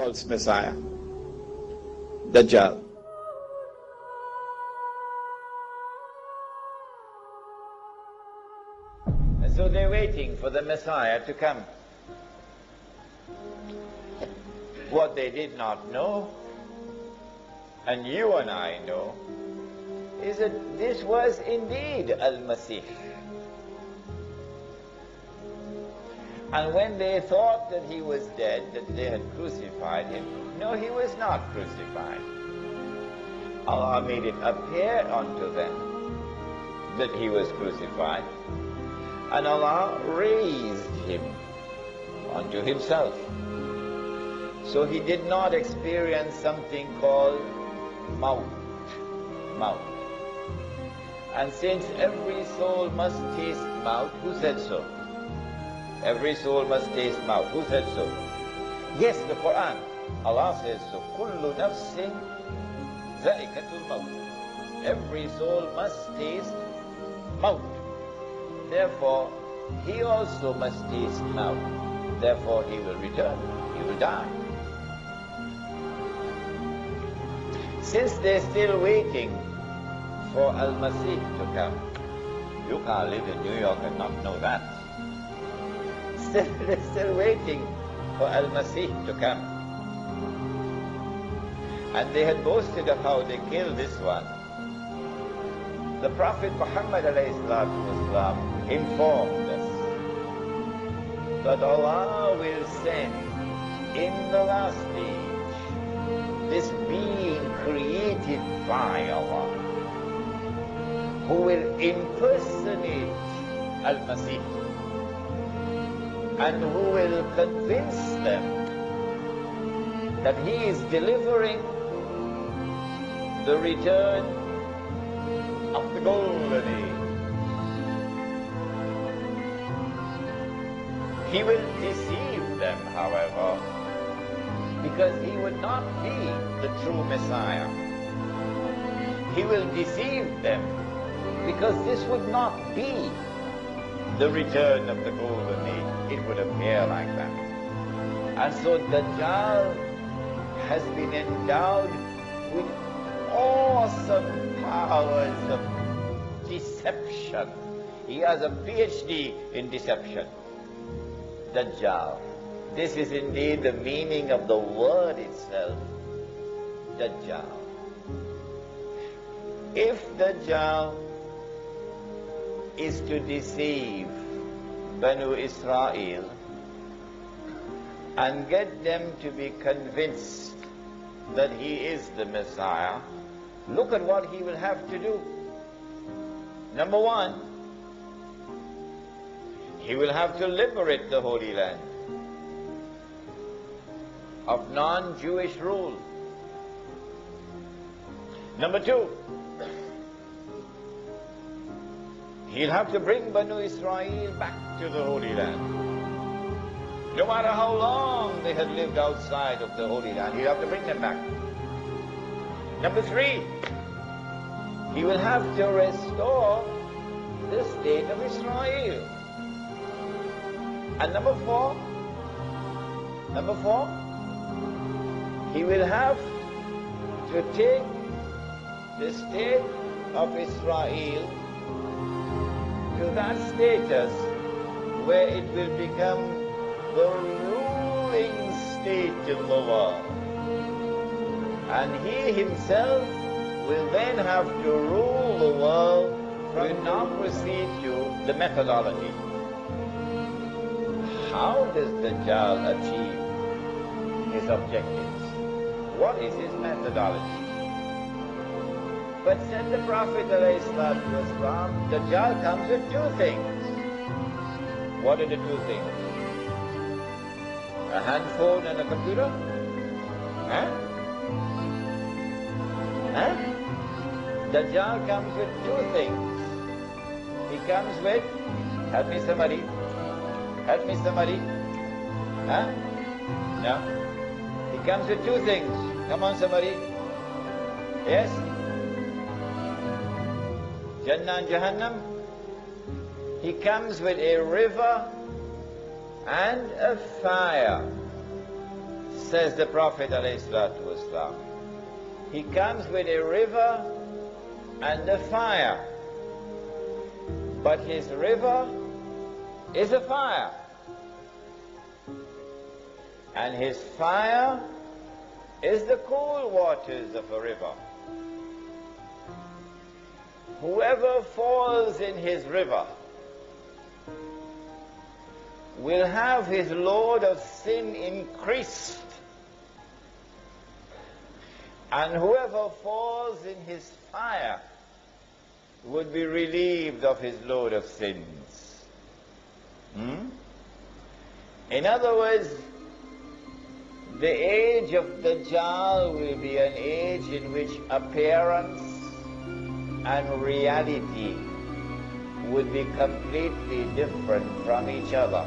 false Messiah, Dajjal. And so they're waiting for the Messiah to come. What they did not know, and you and I know, is that this was indeed Al-Masih. And when they thought that he was dead, that they had crucified him, no, he was not crucified. Allah made it appear unto them that he was crucified, and Allah raised him unto himself. So he did not experience something called maut. And since every soul must taste maut, who said so? Every soul must taste maut. Who said so? Yes, the Quran. Allah says so. Kullu nafsin za'iqatul maut. Every soul must taste maut. Therefore, he also must taste maut. Therefore, he will return. He will die. Since they're still waiting for Al-Masih to come, you can't live in New York and not know that. They're still waiting for Al-Masih to come. And they had boasted of how they killed this one. The Prophet Muhammad ﷺ informed us that Allah will send in the last age this being created by Allah, who will impersonate Al-Masih and who will convince them that he is delivering the return of the golden age. He will deceive them, however, because he would not be the true Messiah. He will deceive them because this would not be the return of the golden age. It would appear like that. And so Dajjal has been endowed with awesome powers of deception. He has a PhD in deception. Dajjal. This is indeed the meaning of the word itself, Dajjal. If Dajjal is to deceive Banu Israel and get them to be convinced that he is the Messiah, look at what he will have to do. Number one, he will have to liberate the Holy Land of non-Jewish rule. Number two, he'll have to bring Banu Israel back to the Holy Land. No matter how long they had lived outside of the Holy Land, he'll have to bring them back. Number three, he will have to restore the state of Israel. And number four, he will have to take the state of Israel to that status where it will become the ruling state in the world. And he himself will then have to rule the world. From now proceed to the methodology. How does Dajjal achieve his objectives? What is his methodology? But said the Prophet ﷺ, Dajjal comes with two things. What are the two things? A handphone and a computer? Huh? Dajjal comes with two things. He comes with, help me somebody. Huh? No? He comes with two things. Come on somebody. Yes? Jannah and Jahannam. He comes with a river and a fire. says the Prophet ﷺ. He comes with a river and a fire, but his river is a fire, and his fire is the cool waters of a river. Whoever falls in his river will have his load of sin increased, and whoever falls in his fire would be relieved of his load of sins. In other words, the age of Dajjal will be an age in which appearance and reality would be completely different from each other.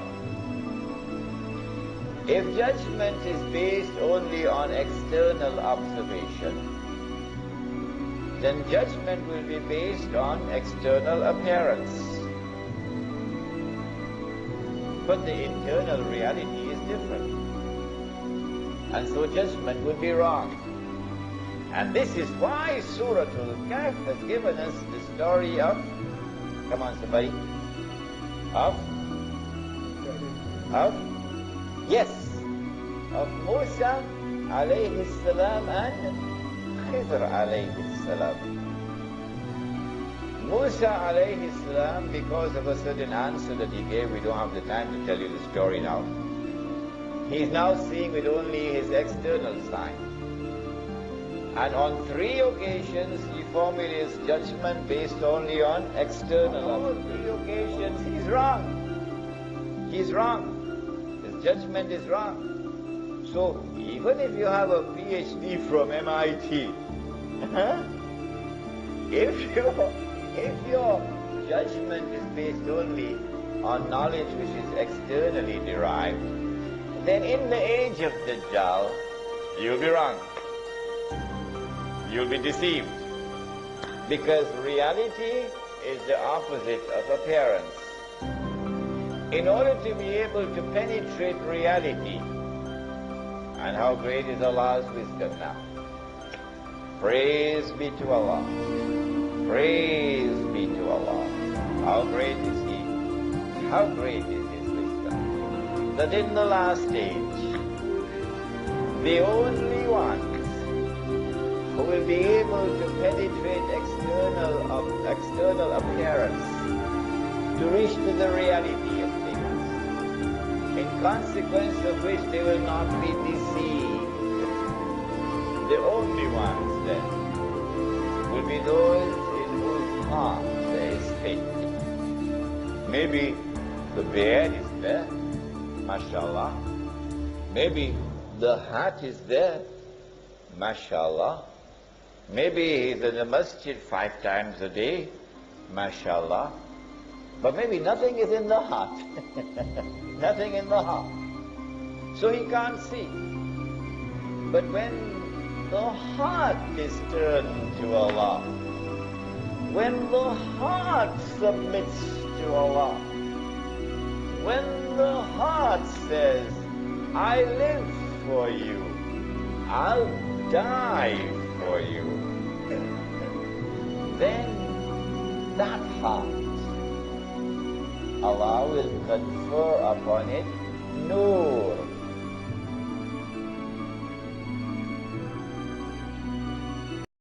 If judgment is based only on external observation, then judgment will be based on external appearance. But the internal reality is different. And so judgment would be wrong. And this is why Surah Al-Kahf has given us the story of, come on somebody, of Musa alayhi salam and Khidr alayhi salam. Musa alayhi salam, because of a certain answer that he gave, we don't have the time to tell you the story now. He's now seeing with only his external sign. And on 3 occasions he formulates judgment based only on external. On all 3 occasions he's wrong. He's wrong. His judgment is wrong. So even if you have a PhD from MIT, if your judgment is based only on knowledge which is externally derived, then in the age of Dajjal, you'll be wrong. You'll be deceived. Because reality is the opposite of appearance. In order to be able to penetrate reality, and how great is Allah's wisdom now. Praise be to Allah. Praise be to Allah. How great is He? How great is His wisdom? That in the last age, the only ones who will be able to penetrate external appearance to reach to the reality of things, in consequence of which they will not be deceived. The only ones then will be those in whose heart there is faith. Maybe the beard is there, mashallah. Maybe the hat is there, mashallah. Maybe he's in the masjid 5 times a day, mashallah. But maybe nothing is in the heart. Nothing in the heart. So he can't see. But when the heart is turned to Allah, when the heart submits to Allah, when the heart says, I live for you, I'll die for you, then that heart, Allah will confer upon it no